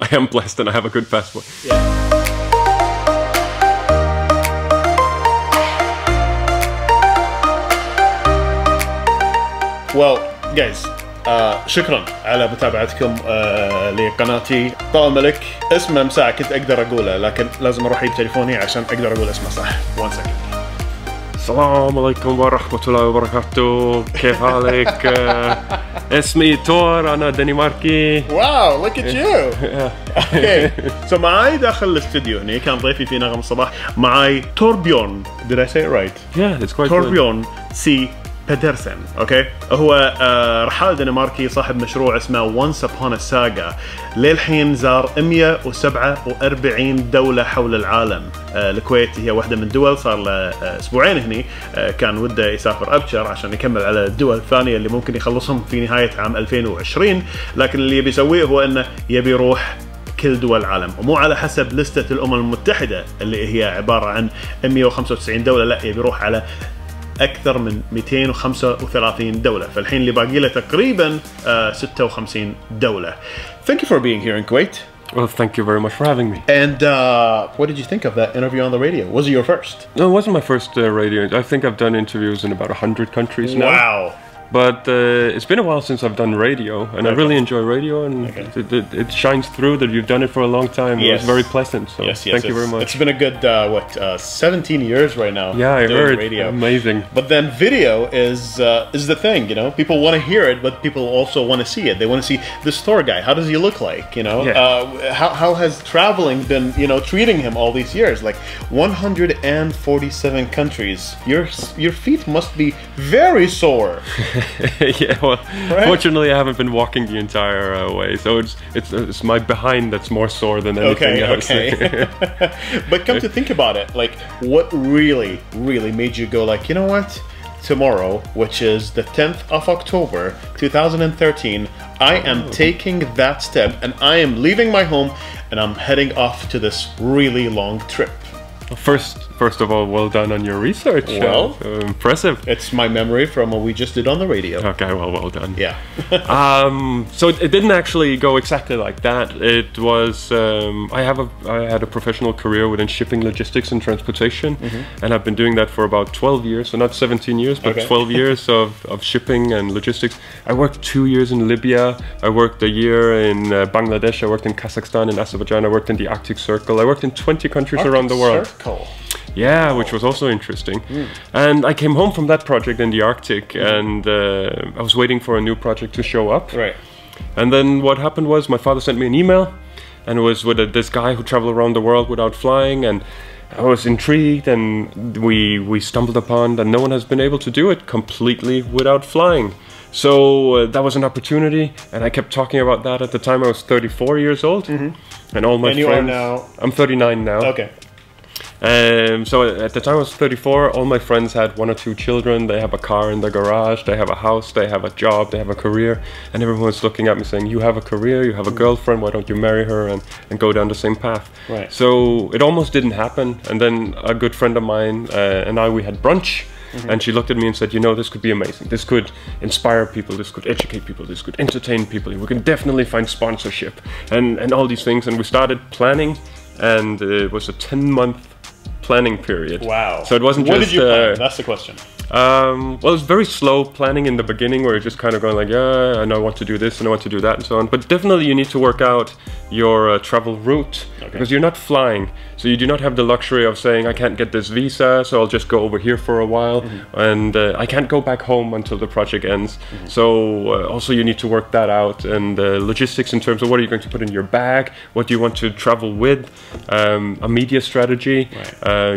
I am blessed and I have a good passport. Yeah. Well, guys, شكرا على متابعتكم لقناتي. طلال الملك اسمه مساعة كنت أقدر أقوله، لكن لازم أروح أجيب تليفوني عشان أقدر أقول اسمه صح. 1 second. السلام عليكم ورحمة الله وبركاته. كيف حالك؟ اسمي تور، أنا دينيماركي. Wow, look at you. Okay. So معاي داخل الاستوديو هنا كان ضيفي في نغم الصباح معاي توربيون. Did I say it right? Yeah, it's quite توربيون سي بيدرسن. اوكي هو رحاله دنيماركي صاحب مشروع اسمه Once Upon a Saga. للحين زار 147 دوله حول العالم. الكويت هي واحده من الدول، صار له اسبوعين هني. كان وده يسافر ابشر عشان يكمل على الدول الثانيه اللي ممكن يخلصهم في نهايه عام 2020، لكن اللي يبي يسويه هو انه يبي يروح كل دول العالم، ومو على حسب لستة الامم المتحده اللي هي عباره عن 195 دوله، لا يبي يروح على أكثر من 235 دولة. فالحين اللي باقي له تقريبا 56 دولة. Thank you for being here in Kuwait. Well, thank you very much for having me. And what did you think of that interview on the radio? Was it your first? No, it wasn't my first radio. I think I've done interviews in about 100 countries now. Wow. But it's been a while since I've done radio, and I really enjoy radio, and it shines through that you've done it for a long time. Yes. It was very pleasant, so thank you very much. It's been a good, 17 years right now. Yeah, I heard. Radio. Amazing. But then video is the thing, you know? People want to hear it, but people also want to see it. They want to see this tour guy. How does he look like, you know? Yeah. How has traveling been, you know, treating him all these years? Like 147 countries. Your feet must be very sore. Yeah, well, fortunately I haven't been walking the entire way, so it's my behind that's more sore than anything else. Okay. But come to think about it, like, what really made you go like, you know what? Tomorrow, which is the 10th of October 2013, I am taking that step and I am leaving my home and I'm heading off to this really long trip. First of all, well done on your research. Well, impressive. It's my memory from what we just did on the radio. Okay, well done. Yeah. So it didn't actually go exactly like that. It was I had a professional career within shipping, logistics, and transportation, and I've been doing that for about 12 years. So not 17 years, but 12 years of shipping and logistics. I worked 2 years in Libya. I worked a year in Bangladesh. I worked in Kazakhstan and Azerbaijan. I worked in the Arctic Circle. I worked in 20 countries around the world. Yeah, which was also interesting. And I came home from that project in the Arctic, and I was waiting for a new project to show up. Right. And then what happened was my father sent me an email, and it was with this guy who traveled around the world without flying, and I was intrigued, and we stumbled upon that no one has been able to do it completely without flying. So that was an opportunity, and I kept talking about that. At the time I was 34 years old, and all my friends... And you are now? I'm 39 now. Okay. So at the time I was 34, all my friends had 1 or 2 children, they have a car in the garage, they have a house, they have a job, they have a career, and everyone was looking at me saying, you have a career, you have a girlfriend, why don't you marry her and go down the same path? Right. So it almost didn't happen, and then a good friend of mine and we had brunch, and she looked at me and said, you know, this could be amazing, this could inspire people, this could educate people, this could entertain people, we can definitely find sponsorship, and all these things, and we started planning, and it was a 10-month planning period. Wow. So it wasn't what just... What did you plan? That's the question. Well, it was very slow planning in the beginning, where you're just kind of going like, yeah, I know I want to do this and I want to do that and so on. But definitely you need to work out your travel route, because you're not flying. So you do not have the luxury of saying, I can't get this visa, so I'll just go over here for a while. And I can't go back home until the project ends. So also you need to work that out. And logistics in terms of what are you going to put in your bag, what do you want to travel with, a media strategy,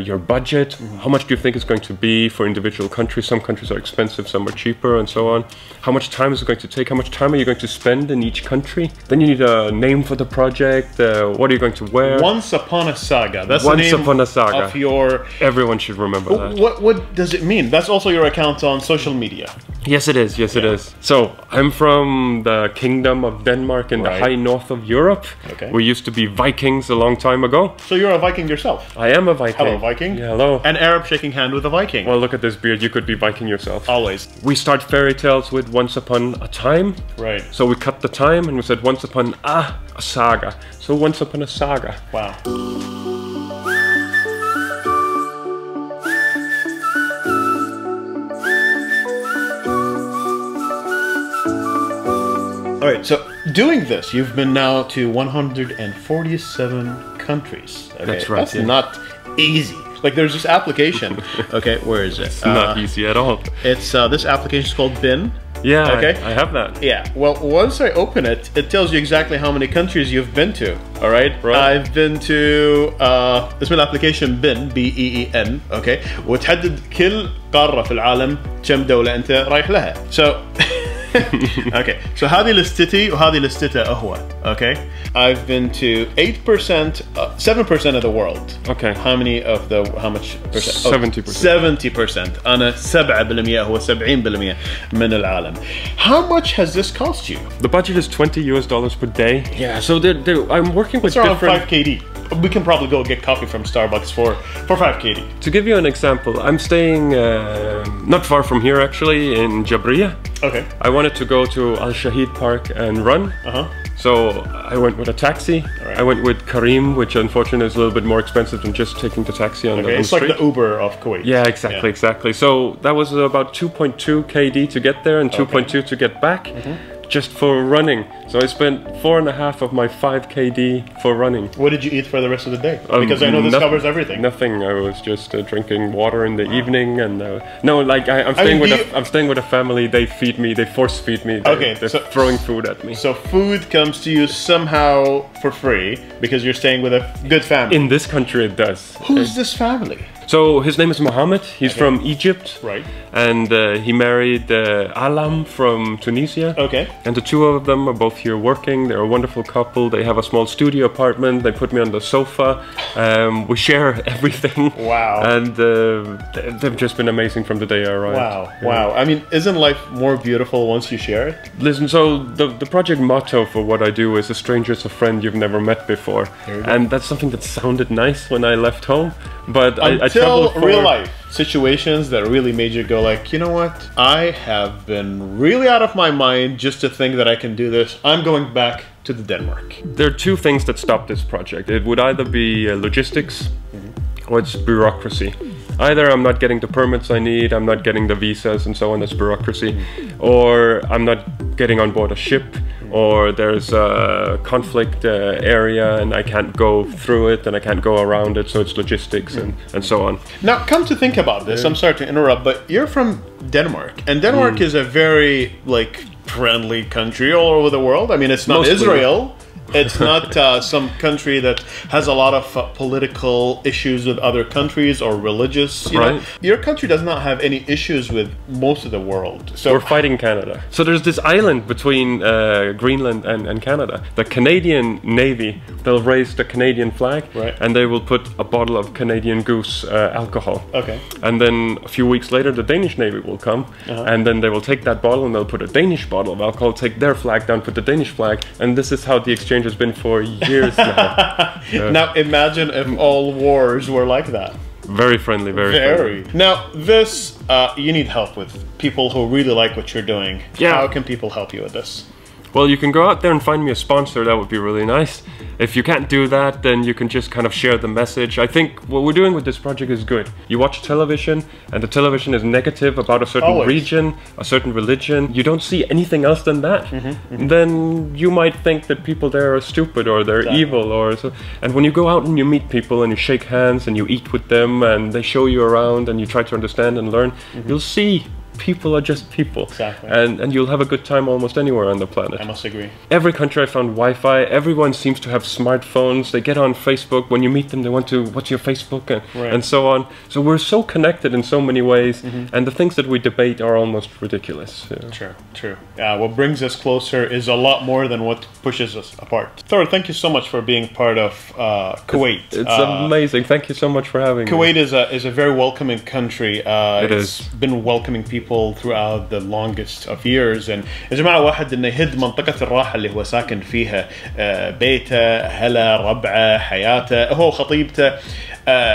your budget, how much do you think it's going to be for individual countries. Some countries are expensive, some are cheaper, and so on. How much time is it going to take? How much time are you going to spend in each country? Then you need a name for the project. What are you going to wear? Once Upon a Saga. That's Once the name Upon a Saga. of your... Everyone should remember that. What does it mean? That's also your account on social media. Yes, it is. Yes, it is. So I'm from the Kingdom of Denmark in the high north of Europe. Okay. We used to be Vikings a long time ago. So you're a Viking yourself? I am a Viking. Hello, Viking. Yeah, hello. An Arab shaking hand with a Viking. Well, look at this beard. you could be biking yourself. Always. We start fairy tales with once upon a time. Right. So we cut the time and we said once upon a saga. So once upon a saga. Wow. All right, so doing this, you've been now to 147 countries. Okay? That's right. That's not easy. Like, there's this application. Okay, where is it? It's not easy at all. It's this application is called Bin. Yeah, okay. I have that. Yeah. Well, once I open it, it tells you exactly how many countries you've been to. All right. I've been to اسم الابلكيشن بن BEEN. Okay. وتحدد كل قارة في العالم كم دولة أنت رايح لها. So. Okay, so هذه لستي وهذه لستته هو. Okay, I've been to 8%, 7% of the world. Okay. How much percent? 70%. 70%. أنا 7% هو 70% من العالم. How much has this cost you? The budget is $20 per day. Yeah, so I'm working with around different... 5 KD. We can probably go get coffee from Starbucks for 5 KD. To give you an example, I'm staying not far from here actually, in Jabriya. Okay. I wanted to go to Al Shahid Park and run. So I went with a taxi. Right. I went with Kareem, which unfortunately is a little bit more expensive than just taking the taxi on the It's street. like the Uber of Kuwait. Yeah, exactly, exactly. So that was about 2.2 KD to get there and 2.2 to get back. Just for running. So I spent 4.5 of my 5 KD for running. What did you eat for the rest of the day? Because I know this covers everything. Nothing. I was just drinking water in the evening, and no, like I'm staying with a family. They feed me. They force feed me. They're throwing food at me. So food comes to you somehow for free because you're staying with a good family. In this country, it does. Who's this family? So his name is Mohammed. He's from Egypt. Right. And he married Alam from Tunisia. Okay. And the two of them are both here working. They're a wonderful couple. They have a small studio apartment. They put me on the sofa. We share everything. Wow. And they've just been amazing from the day I arrived. Wow. Yeah. Wow. I mean, isn't life more beautiful once you share it? Listen, so the project motto for what I do is a stranger's a friend you've never met before. And that's something that sounded nice when I left home. But I traveled for real life situations that really made you go like, you know what? I have been really out of my mind just to think that I can do this. I'm going back to the Denmark. There are two things that stop this project. It would either be logistics or it's bureaucracy. Either I'm not getting the permits I need, I'm not getting the visas and so on, that's bureaucracy, or I'm not getting on board a ship, or there's a conflict area and I can't go through it and I can't go around it, so it's logistics and so on. Now, come to think about this, I'm sorry to interrupt, but you're from Denmark, and Denmark is a very, like, friendly country all over the world. I mean, it's not Israel. It's not some country that has a lot of political issues with other countries or religious. You know? Your country does not have any issues with most of the world. So we're fighting Canada. So there's this island between Greenland and Canada. The Canadian Navy, they'll raise the Canadian flag, and they will put a bottle of Canadian Goose alcohol. Okay. And then a few weeks later, the Danish Navy will come, and then they will take that bottle and they'll put a Danish bottle of alcohol, take their flag down, put the Danish flag, and this is how the exchange has been for years now. Now imagine if all wars were like that. Very friendly, very friendly. Now this, you need help with people who really like what you're doing. Yeah. How can people help you with this? Well, you can go out there and find me a sponsor. That would be really nice. If you can't do that, then you can just kind of share the message. I think what we're doing with this project is good. You watch television, and the television is negative about a certain region, a certain religion. You don't see anything else than that. Then you might think that people there are stupid or they're evil or so. And when you go out and you meet people and you shake hands and you eat with them and they show you around and you try to understand and learn, you'll see people are just people. Exactly. And you'll have a good time almost anywhere on the planet. I must agree. Every country I found Wi-Fi, everyone seems to have smartphones, they get on Facebook, when you meet them they want to, what's your Facebook, and so on. So we're so connected in so many ways, and the things that we debate are almost ridiculous. True, true. What brings us closer is a lot more than what pushes us apart. Thor, thank you so much for being part of Kuwait. It's amazing, thank you so much for having me. Kuwait is a very welcoming country. It's been welcoming people people throughout the longest of years. And يا جماعة واحد إنه يهد منطقة الراحة اللي هو ساكن فيها، بيته، أهله، ربعه، حياته، هو خطيبته.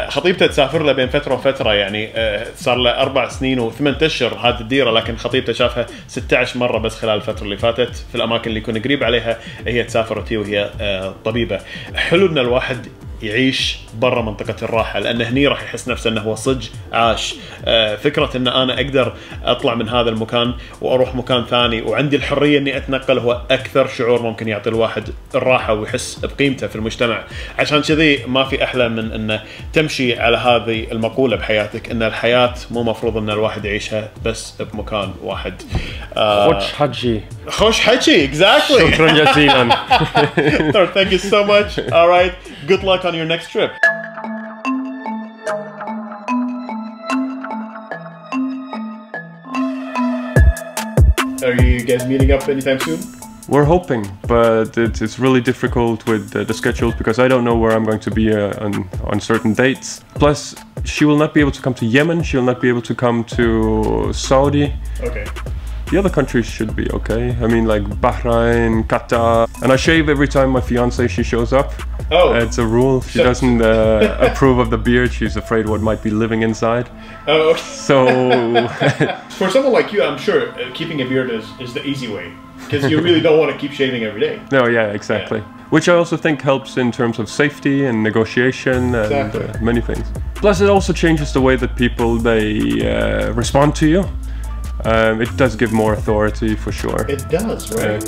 خطيبته تسافر له بين فترة وفترة، يعني صار له 4 سنين و8 أشهر هذه الديرة، لكن خطيبته شافها 16 مرة بس خلال الفترة اللي فاتت في الأماكن اللي يكون قريب عليها. هي تسافر وتي وهي طبيبة. حلو إن الواحد يعيش برا منطقة الراحة، لأن هني راح يحس نفسه أنه هو صج عاش. فكرة أن أنا أقدر أطلع من هذا المكان وأروح مكان ثاني وعندي الحرية أني أتنقل، هو أكثر شعور ممكن يعطي الواحد الراحة ويحس بقيمته في المجتمع. عشان كذي ما في أحلى من أنه تمشي على هذه المقولة بحياتك، أن الحياة مو مفروض أن الواحد يعيشها بس بمكان واحد. خوش حجي. خوش حجي, exactly. شكرا جزيلا. Thank you so much. All right. Good luck on your next trip. Are you guys meeting up anytime soon? We're hoping, but it's really difficult with the schedules because I don't know where I'm going to be on certain dates. Plus, she will not be able to come to Yemen. She will not be able to come to Saudi. Okay. The other countries should be okay. I mean, like Bahrain, Qatar. And I shave every time my fiance she shows up. Oh. It's a rule. She doesn't approve of the beard. She's afraid what might be living inside. Oh, okay. So... For someone like you, I'm sure keeping a beard is the easy way. Because you really don't want to keep shaving every day. No, yeah, exactly. Yeah. Which I also think helps in terms of safety and negotiation and many things. Plus, it also changes the way that people, they respond to you. It does give more authority for sure. It does, right?